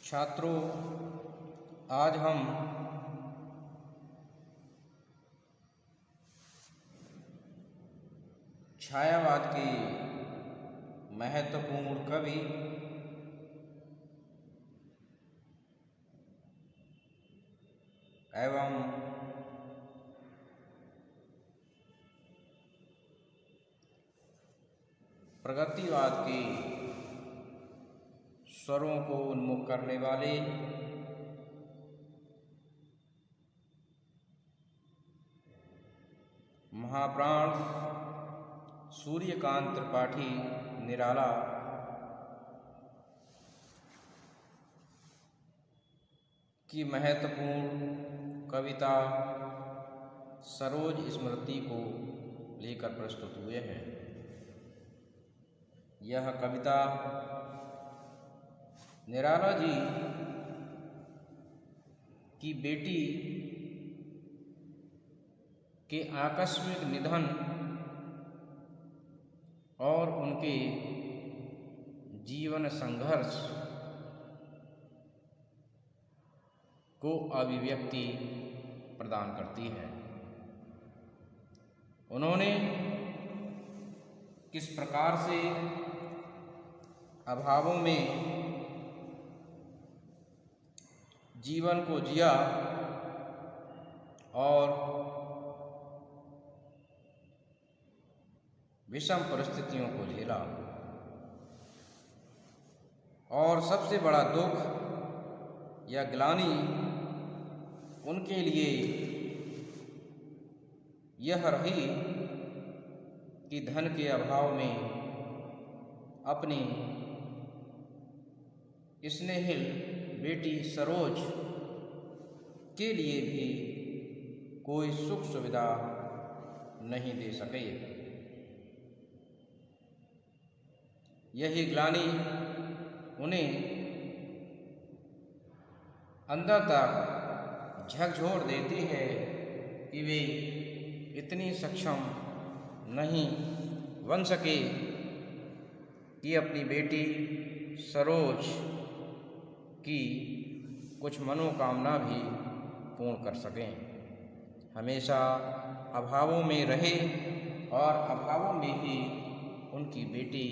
छात्रों, आज हम छायावाद के महत्वपूर्ण कवि एवं प्रगतिवाद के स्वरों को उन्मुख करने वाले महाप्राण सूर्यकांत त्रिपाठी निराला की महत्वपूर्ण कविता सरोज स्मृति को लेकर प्रस्तुत हुए हैं। यह कविता निराला जी की बेटी के आकस्मिक निधन और उनके जीवन संघर्ष को अभिव्यक्ति प्रदान करती है। उन्होंने किस प्रकार से अभावों में जीवन को जिया और विषम परिस्थितियों को झेला, और सबसे बड़ा दुख या ग्लानि उनके लिए यह रही कि धन के अभाव में अपनी स्नेहिल बेटी सरोज के लिए भी कोई सुख सुविधा नहीं दे सके। यही ग्लानि उन्हें अंदर तक झकझोर देती है कि वे इतनी सक्षम नहीं बन सके कि अपनी बेटी सरोज की कुछ मनोकामना भी पूर्ण कर सकें। हमेशा अभावों में रहे और अभावों में ही उनकी बेटी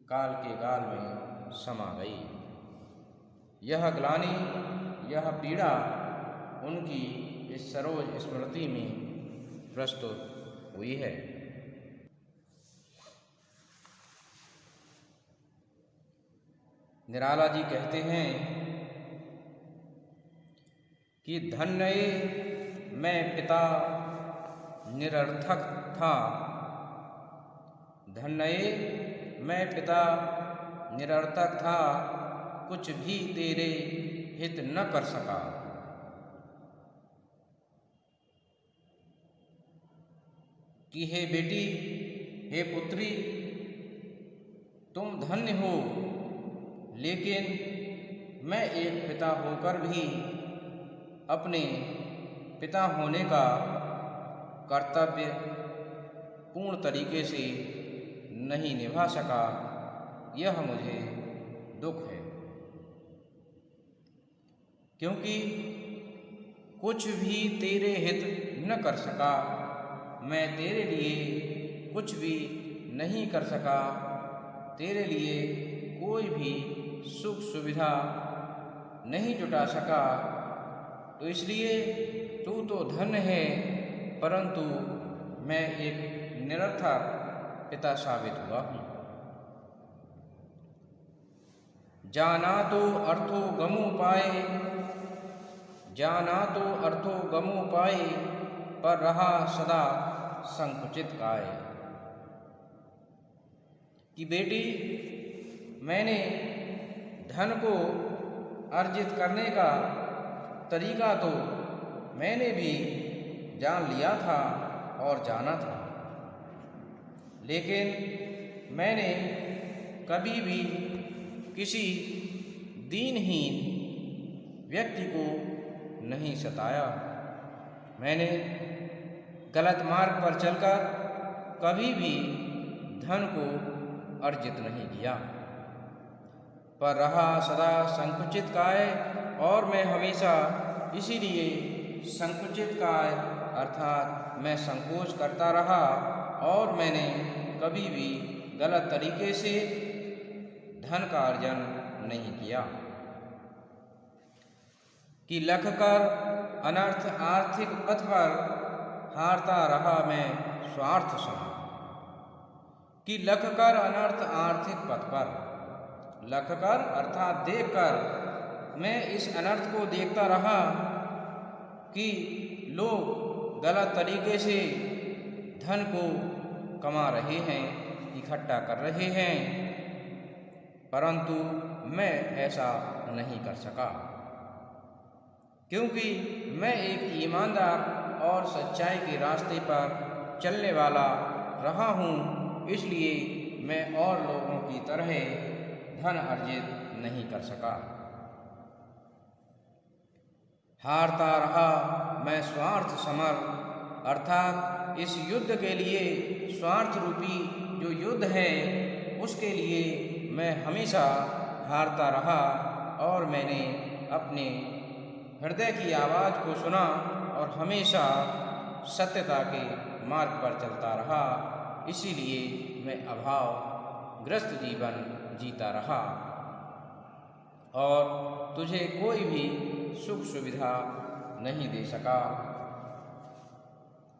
काल के गाल में समा गई। यह ग्लानि, यह पीड़ा उनकी इस सरोज स्मृति में प्रस्तुत हुई है। निराला जी कहते हैं कि धन्य मैं पिता निरर्थक था, धन्य मैं पिता निरर्थक था, कुछ भी तेरे हित न कर सका। कि हे बेटी, हे पुत्री, तुम धन्य हो, लेकिन मैं एक पिता होकर भी अपने पिता होने का कर्तव्य पूर्ण तरीके से नहीं निभा सका। यह मुझे दुख है, क्योंकि कुछ भी तेरे हित न कर सका। मैं तेरे लिए कुछ भी नहीं कर सका, तेरे लिए कोई भी सुख सुविधा नहीं जुटा सका। तो इसलिए तू तो धन्य है, परंतु मैं एक निरर्थक पिता साबित हुआ हूँ। जाना तो अर्थो गमो पाए, जाना तो अर्थो गमो पाए, पर रहा सदा संकुचित काय। कि बेटी, मैंने धन को अर्जित करने का तरीका तो मैंने भी जान लिया था और जाना था, लेकिन मैंने कभी भी किसी दीनहीन व्यक्ति को नहीं सताया। मैंने गलत मार्ग पर चलकर कभी भी धन को अर्जित नहीं किया, पर रहा सदा संकुचित काय, और मैं हमेशा इसीलिए संकुचित काय अर्थात मैं संकोच करता रहा, और मैंने कभी भी गलत तरीके से धन का अर्जन नहीं किया। कि लख कर अनर्थ आर्थिक पथ पर हारता रहा मैं स्वार्थ सम। कि लख कर अनर्थ आर्थिक पथ पर, लख कर अर्थात देख कर मैं इस अनर्थ को देखता रहा कि लोग गलत तरीके से धन को कमा रहे हैं, इकट्ठा कर रहे हैं, परंतु मैं ऐसा नहीं कर सका, क्योंकि मैं एक ईमानदार और सच्चाई के रास्ते पर चलने वाला रहा हूँ। इसलिए मैं और लोगों की तरह धन अर्जित नहीं कर सका। हारता रहा मैं स्वार्थ समर, अर्थात इस युद्ध के लिए स्वार्थ रूपी जो युद्ध है उसके लिए मैं हमेशा हारता रहा, और मैंने अपने हृदय की आवाज़ को सुना और हमेशा सत्यता के मार्ग पर चलता रहा। इसीलिए मैं अभावग्रस्त जीवन जीता रहा, और तुझे कोई भी सुख सुविधा नहीं दे सका।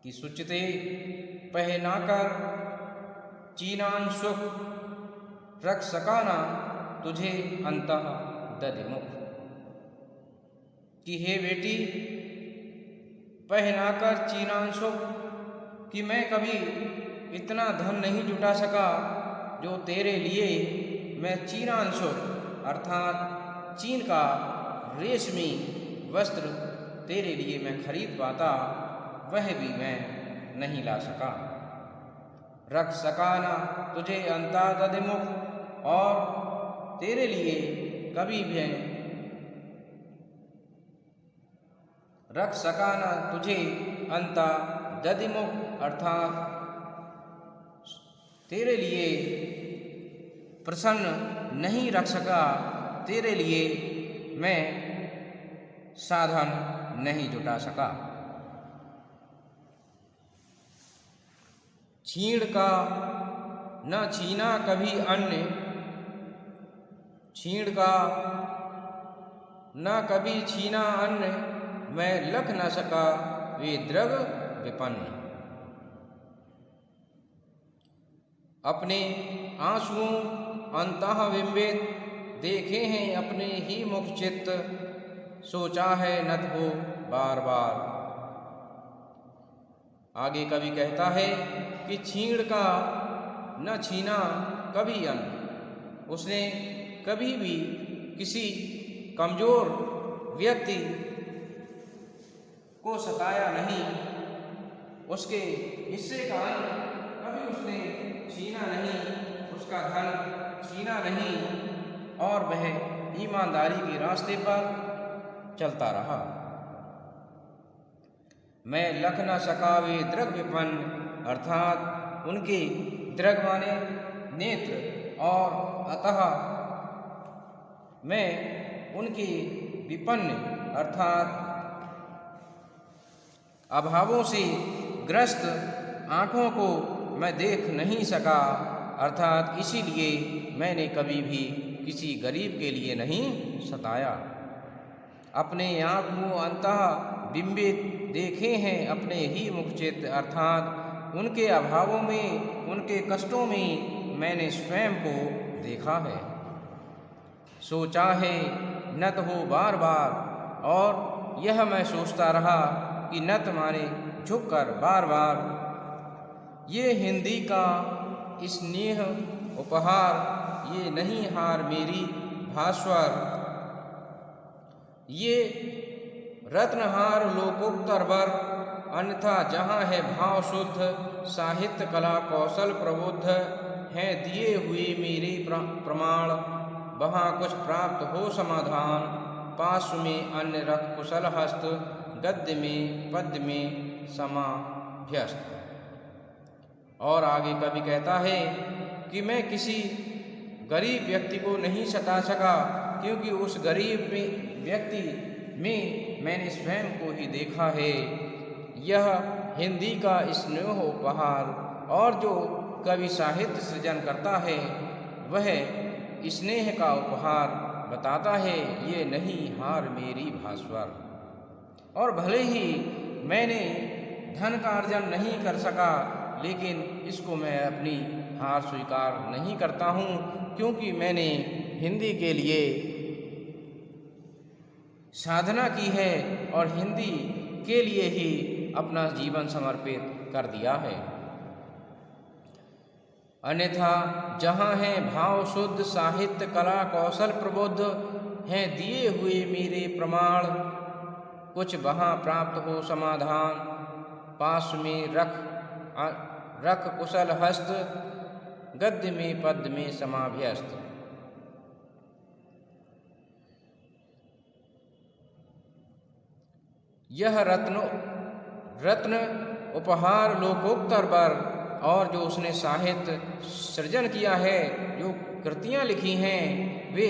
कि सुचिते पहनाकर चीनान सुख, रख सका ना तुझे अंतः दधिमुख। कि हे बेटी, पहनाकर चीनान सुख, कि मैं कभी इतना धन नहीं जुटा सका जो तेरे लिए मैं चीनान सुख अर्थात चीन का रेशमी वस्त्र तेरे लिए मैं खरीद पाता, वह भी मैं नहीं ला सका। रख सका ना तुझे अंतः दधिमुख, और तेरे लिए कभी भी रख सका ना तुझे अंतः दधिमुख अर्थात तेरे लिए प्रसन्न नहीं रख सका, तेरे लिए मैं साधन नहीं जुटा सका। छीण का न छीना कभी अन्य, छीण का न कभी छीना अन्य, मैं लख न सका वे द्रव विपन्न। अपने आंसुओं अंतः बिंबित देखे हैं अपने ही मुख चित्त, सोचा है नत हो बार बार। आगे कवि कहता है कि छीण का न छीना कभी अन्न, उसने कभी भी किसी कमजोर व्यक्ति को सताया नहीं, उसके हिस्से का अन्न कभी उसने छीना नहीं, उसका धन छीना नहीं, और वह ईमानदारी के रास्ते पर चलता रहा। मैं लख न सका वे दृग विपन्न, अर्थात उनके दृग माने नेत्र, और अतः मैं उनके विपन्न अर्थात अभावों से ग्रस्त आँखों को मैं देख नहीं सका, अर्थात इसीलिए मैंने कभी भी किसी गरीब के लिए नहीं सताया। अपने आप को अंतः बिंबित देखे हैं अपने ही मुखचित, अर्थात उनके अभावों में, उनके कष्टों में मैंने स्वयं को देखा है। सोचा है नत हो बार बार, और यह मैं सोचता रहा कि नत माने झुककर बार बार। ये हिंदी का स्नेह उपहार, ये नहीं हार मेरी भास्वर, ये रत्नहार लोकोत्तर वर, अन्यथा जहाँ है भाव शुद्ध, साहित्य कला कौशल प्रबुद्ध, हैं दिए हुए मेरे प्रमाण, वहाँ कुछ प्राप्त हो समाधान, पास में अन्य रख कुशल हस्त, गद्य में पद्य में समाभ्यस्त। और आगे कवि कहता है कि मैं किसी गरीब व्यक्ति को नहीं सता सका, क्योंकि उस गरीब व्यक्ति में मैंने स्वयं को ही देखा है। यह हिंदी का स्नेह उपहार, और जो कवि साहित्य सृजन करता है वह स्नेह का उपहार बताता है, ये नहीं हार मेरी भास्वर। और भले ही मैंने धन का अर्जन नहीं कर सका, लेकिन इसको मैं अपनी हार स्वीकार नहीं करता हूँ, क्योंकि मैंने हिंदी के लिए साधना की है और हिंदी के लिए ही अपना जीवन समर्पित कर दिया है। अन्यथा जहाँ है भाव शुद्ध, साहित्य कला कौशल प्रबुद्ध, हैं दिए हुए मेरे प्रमाण, कुछ वहाँ प्राप्त हो समाधान, पास में रख कुशल हस्त, गद्य में पद्य में समाभ्यस्त। यह रत्न उपहार लोकोत्तर वर, और जो उसने साहित्य सृजन किया है, जो कृतियाँ लिखी हैं, वे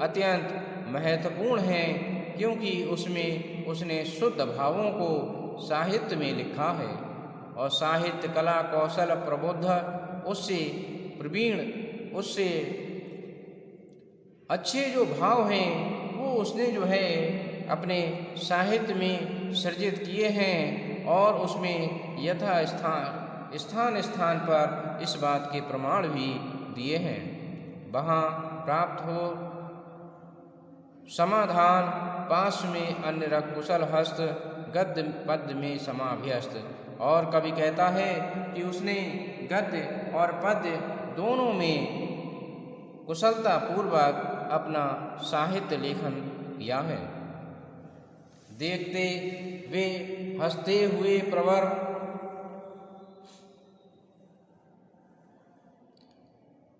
अत्यंत महत्वपूर्ण हैं, क्योंकि उसमें उसने शुद्ध भावों को साहित्य में लिखा है। और साहित्य कला कौशल प्रबुद्ध, उससे प्रवीण, उससे अच्छे जो भाव हैं वो उसने जो है अपने साहित्य में सृजित किए हैं, और उसमें यथा स्थान स्थान पर इस बात के प्रमाण भी दिए हैं। वहाँ प्राप्त हो समाधान, पास में अन्य रख कुशल हस्त, गद्य पद्य में समाभ्यस्त। और कवि कहता है कि उसने गद्य और पद्य दोनों में कुशलता पूर्वक अपना साहित्य लेखन किया है। देखते वे हंसते हुए प्रवर,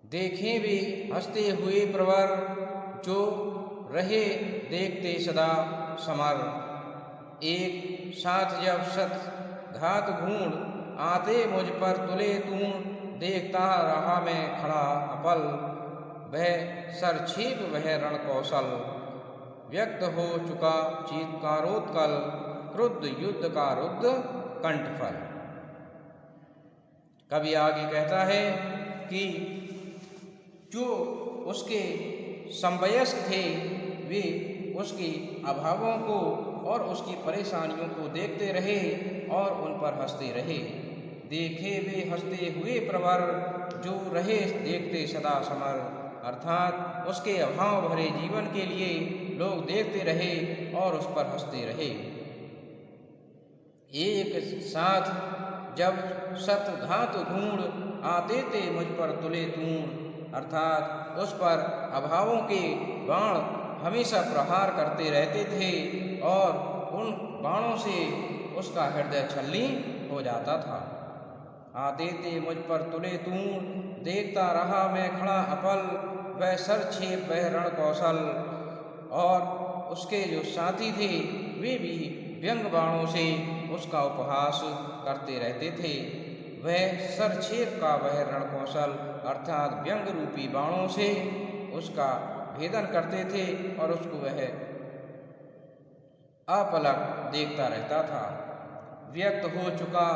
देखें वे हंसते हुए प्रवर, जो रहे देखते सदा समर। एक साथ जब शत घात घूण, आते मुझ पर तुले तूण, देखता रहा मैं खड़ा अपल, वह सरछेप वह रण कौशल, व्यक्त हो चुका चीत्कारोत्कल, क्रुद्ध युद्ध का रुद्ध कंठफल। कवि आगे कहता है कि जो उसके समवयस्क थे वे उसके अभावों को और उसकी परेशानियों को देखते रहे और उन पर हंसते रहे। देखे वे हंसते हुए प्रवर, जो रहे देखते सदा समर, अर्थात उसके अभाव भरे जीवन के लिए लोग देखते रहे और उस पर हंसते रहे। एक साथ जब शत घात घूण, आते थे मुझ पर तुले तूण, अर्थात उस पर अभावों के बाण हमेशा प्रहार करते रहते थे और उन बाणों से उसका हृदय छलनी हो जाता था। आते थे मुझ पर तुले तूण, देखता रहा मैं खड़ा अपल, वह सरछेप वह रण कौशल। और उसके जो साथी थे वे भी व्यंग बाणों से उसका उपहास करते रहते थे। वह सरछेप का वह रण कौशल, अर्थात व्यंग रूपी बाणों से उसका भेदन करते थे और उसको वह अपलक देखता रहता था। व्यक्त हो चुका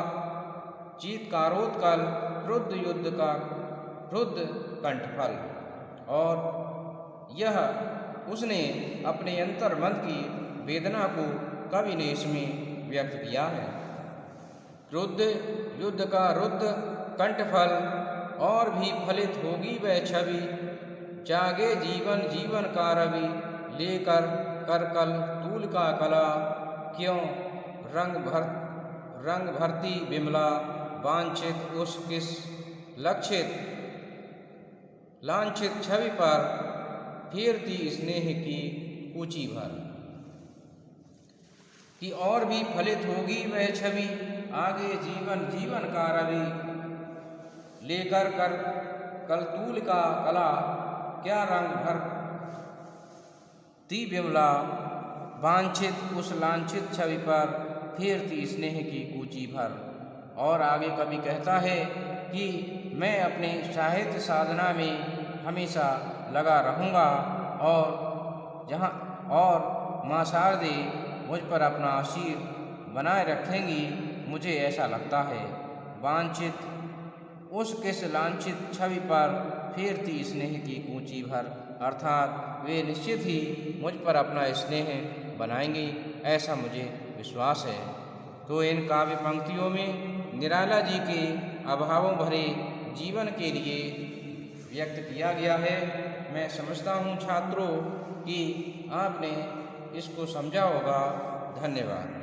चीत्कारोत्कल, क्रुद्ध युद्ध का रुद्ध कंठफल। और यह उसने अपने अंतर्मन की वेदना को कवि ने इसमें व्यक्त किया है। क्रुद्ध युद्ध का रुद्ध कंठफल, और भी फलित होगी वह छवि, जागे जीवन जीवन का रवि, लेकर कर कल तूल का कला, क्यों रंग भरती बिमला, वांछित उस किस लक्षित लांछित छवि पर, फेरती स्नेह की ऊंची भर। कि और भी फलित होगी वह छवि, आगे जीवन जीवन का रवि, लेकर कर कलतूल का कला, क्या रंग भर ती बिमला, वांछित उस लांछित छवि पर, फेरती स्नेह की कूची भर। और आगे कवि कहता है कि मैं अपने साहित्य साधना में हमेशा लगा रहूँगा और माँ शारदे मुझ पर अपना आशीर्वाद बनाए रखेंगी, मुझे ऐसा लगता है। वांछित उस किस लांछित छवि पर फेरती स्नेह की कूंची भर, अर्थात वे निश्चित ही मुझ पर अपना स्नेह बनाएंगी, ऐसा मुझे विश्वास है। तो इन काव्य पंक्तियों में निराला जी के अभावों भरे जीवन के लिए व्यक्त किया गया है। मैं समझता हूँ छात्रों कि आपने इसको समझा होगा। धन्यवाद।